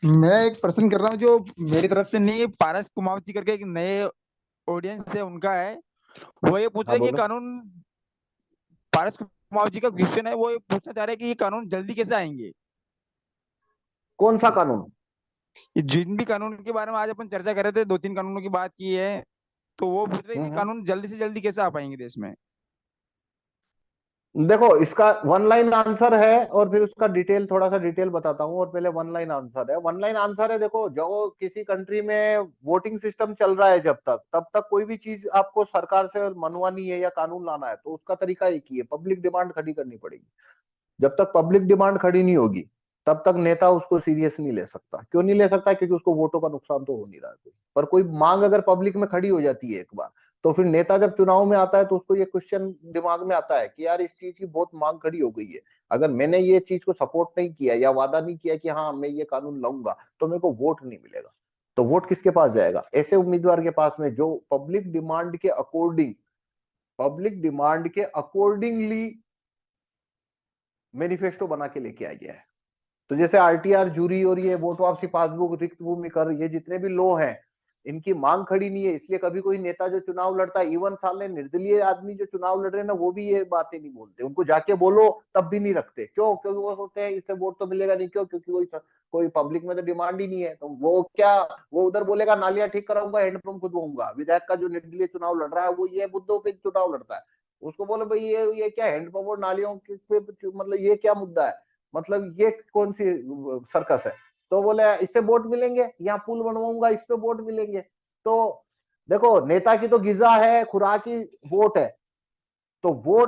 मैं एक प्रश्न कर रहा हूँ जो मेरी तरफ से नहीं, पारस कुमावत जी करके एक नए ऑडियंस है उनका है। वो ये पूछ रहे हाँ हैं कि बोलो। कानून, पारस कुमावत जी का क्वेश्चन है, वो ये पूछना चाह रहे हैं कि ये कानून जल्दी कैसे आएंगे। कौन सा कानून? ये जिन भी कानून के बारे में आज अपन चर्चा कर रहे थे, दो तीन कानूनों की बात की है, तो वो पूछ रहे हैं कि हम्म। कानून जल्दी से जल्दी कैसे आ पाएंगे देश में। देखो, इसका वन लाइन आंसर है और फिर उसका डिटेल, थोड़ा सा डिटेल बताता हूँ। और पहले वन लाइन आंसर है। वन लाइन आंसर है, देखो, जो किसी कंट्री में वोटिंग सिस्टम चल रहा है, जब तक तब तक कोई भी चीज आपको सरकार से मनवानी है या कानून लाना है, तो उसका तरीका एक ही है, पब्लिक डिमांड खड़ी करनी पड़ेगी। जब तक पब्लिक डिमांड खड़ी नहीं होगी, तब तक नेता उसको सीरियस नहीं ले सकता। क्यों नहीं ले सकता? क्योंकि उसको वोटों का नुकसान तो हो नहीं रहा है कोई। पर कोई मांग अगर पब्लिक में खड़ी हो जाती है एक बार, तो फिर नेता जब चुनाव में आता है तो उसको ये क्वेश्चन दिमाग में आता है कि यार, इस चीज की बहुत मांग खड़ी हो गई है। अगर मैंने ये चीज को सपोर्ट नहीं किया या वादा नहीं किया कि हाँ मैं ये कानून लाऊंगा, तो मेरे को वोट नहीं मिलेगा। तो वोट किसके पास जाएगा? ऐसे उम्मीदवार के पास में जो पब्लिक डिमांड के अकॉर्डिंगली मैनिफेस्टो बना के लेके आ गया है। तो जैसे आरटीआर, जूरी और ये वोट वापसी, पासबुक, रिक्त भूमि कर, ये जितने भी लॉ हैं, इनकी मांग खड़ी नहीं है, इसलिए कभी कोई नेता जो चुनाव लड़ता है, इवन सामने निर्दलीय आदमी जो चुनाव लड़ रहे हैं ना, वो भी ये बातें नहीं बोलते। उनको जाके बोलो तब भी नहीं रखते। क्यों? क्योंकि वो सोचते हैं इससे वोट तो मिलेगा नहीं। क्यों? क्योंकि कोई कोई पब्लिक में तो डिमांड ही नहीं है। तो वो क्या, वो उधर बोलेगा नालियां ठीक कराऊंगा, हैंडपंप खुदवाऊंगा। विधायक का जो निर्दलीय चुनाव लड़ रहा है, वो ये मुद्दों पे चुनाव लड़ता है। उसको बोलो भाई ये क्या हैंडपंप और नालियों के पे, मतलब ये क्या मुद्दा है? मतलब ये कौन सी सर्कस है? तो बोले इससे वोट मिलेंगे, यहाँ पुल बनवाऊंगा, इस पे वोट मिलेंगे। तो देखो, नेता की तो गिजा है, खुराक की वोट है। तो वो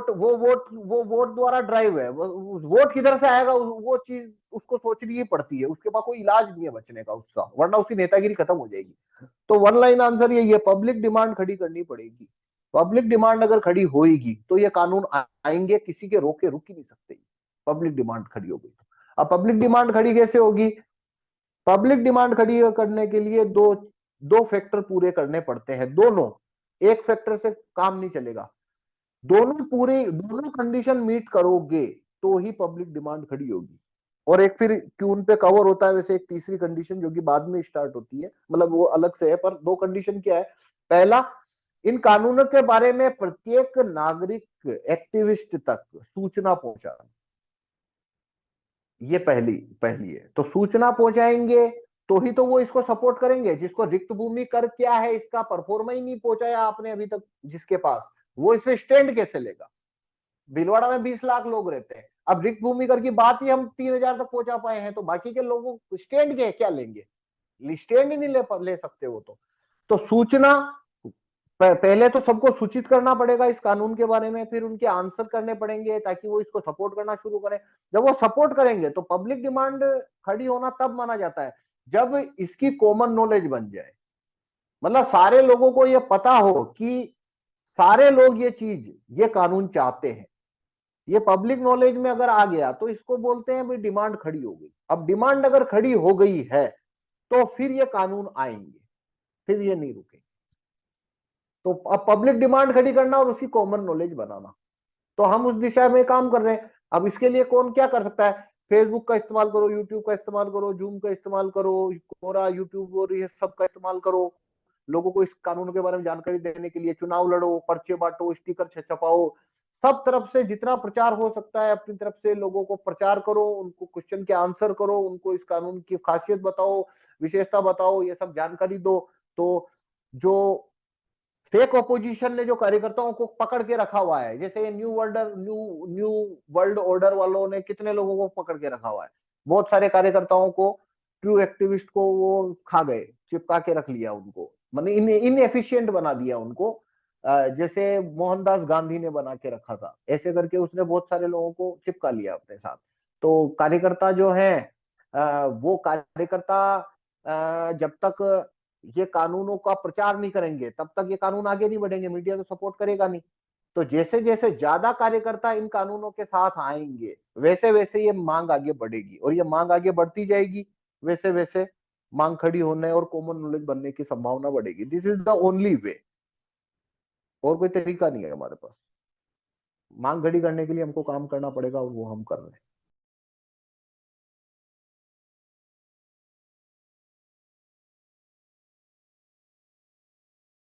वोट द्वारा ड्राइव है। वोट किधर से आएगा, वो चीज उसको सोचनी ही पड़ती है। उसके पास कोई इलाज नहीं है बचने का उसका, वरना उसकी नेतागिरी खत्म हो जाएगी। तो वन लाइन आंसर यही है, पब्लिक डिमांड खड़ी करनी पड़ेगी। पब्लिक डिमांड अगर खड़ी होगी तो ये कानून आएंगे, किसी के रोके रुक ही नहीं सकते। पब्लिक डिमांड खड़ी हो गई तो। अब पब्लिक डिमांड खड़ी कैसे होगी? पब्लिक डिमांड खड़ी करने के लिए दो दो फैक्टर पूरे करने पड़ते हैं, दोनों। एक फैक्टर से काम नहीं चलेगा। दोनों कंडीशन मीट करोगे तो ही पब्लिक डिमांड खड़ी होगी। और एक फिर क्यून पे कवर होता है वैसे एक तीसरी कंडीशन, जो कि बाद में स्टार्ट होती है, मतलब वो अलग से है। पर दो कंडीशन क्या है? पहला, इन कानूनों के बारे में प्रत्येक नागरिक एक्टिविस्ट तक सूचना पहुंचाना। ये पहली पहली है। तो सूचना पहुंचाएंगे तो ही तो वो इसको सपोर्ट करेंगे। जिसको रिक्त भूमि कर क्या है, इसका परफॉर्मा ही नहीं पहुंचाया आपने अभी तक जिसके पास, वो इस पे स्टैंड कैसे लेगा? भीलवाड़ा में 20 लाख लोग रहते हैं। अब रिक्त भूमि कर की बात ही हम 3,000 तक पहुंचा पाए हैं, तो बाकी के लोगों स्टैंड के क्या लेंगे? स्टैंड ही नहीं ले सकते वो तो सूचना, पहले तो सबको सूचित करना पड़ेगा इस कानून के बारे में, फिर उनके आंसर करने पड़ेंगे ताकि वो इसको सपोर्ट करना शुरू करें। जब वो सपोर्ट करेंगे तो पब्लिक डिमांड खड़ी होना तब माना जाता है जब इसकी कॉमन नॉलेज बन जाए। मतलब सारे लोगों को ये पता हो कि सारे लोग ये चीज, ये कानून चाहते हैं। ये पब्लिक नॉलेज में अगर आ गया तो इसको बोलते हैं भाई डिमांड खड़ी हो गई। अब डिमांड अगर खड़ी हो गई है तो फिर ये कानून आएंगे, फिर ये नहीं रुकेंगे। तो अब पब्लिक डिमांड खड़ी करना और उसकी कॉमन नॉलेज बनाना, तो हम उस दिशा में काम कर रहे हैं। अब इसके लिए कौन क्या कर सकता है? फेसबुक का इस्तेमाल करो, यूट्यूब का इस्तेमाल करो, जूम का इस्तेमाल करो, कोरा, यूट्यूब और ये सब का इस्तेमाल करो। लोगों को इस कानून के बारे में जानकारी देने के लिए चुनाव लड़ो, पर्चे बांटो, स्टिकर छपवाओ। सब तरफ से जितना प्रचार हो सकता है अपनी तरफ से लोगों को प्रचार करो, उनको क्वेश्चन के आंसर करो, उनको इस कानून की खासियत बताओ, विशेषता बताओ, ये सब जानकारी दो। तो जो फेक ऑपोजिशन ने जो कार्यकर्ताओं को पकड़ के रखा हुआ है, जैसे न्यू वर्ल्ड ऑर्डर वालों ने कितने लोगों को पकड़ के रखा हुआ है, बहुत सारे कार्यकर्ताओं को, ट्रू एक्टिविस्ट को वो खा गए, चिपका के रख लिया उनको, मतलब इनएफिशिएंट बना दिया उनको। जैसे मोहनदास गांधी ने बना के रखा था, ऐसे करके उसने बहुत सारे लोगों को चिपका लिया अपने साथ। तो कार्यकर्ता जो है, वो कार्यकर्ता जब तक ये कानूनों का प्रचार नहीं करेंगे तब तक ये कानून आगे नहीं बढ़ेंगे, मीडिया तो सपोर्ट करेगा नहीं। तो जैसे जैसे ज्यादा कार्यकर्ता इन कानूनों के साथ आएंगे, वैसे वैसे ये मांग आगे बढ़ेगी, और ये मांग आगे बढ़ती जाएगी, वैसे वैसे मांग खड़ी होने और कॉमन नॉलेज बनने की संभावना बढ़ेगी। This is the only way, और कोई तरीका नहीं है हमारे पास। मांग खड़ी करने के लिए हमको काम करना पड़ेगा, और वो हम कर रहे हैं।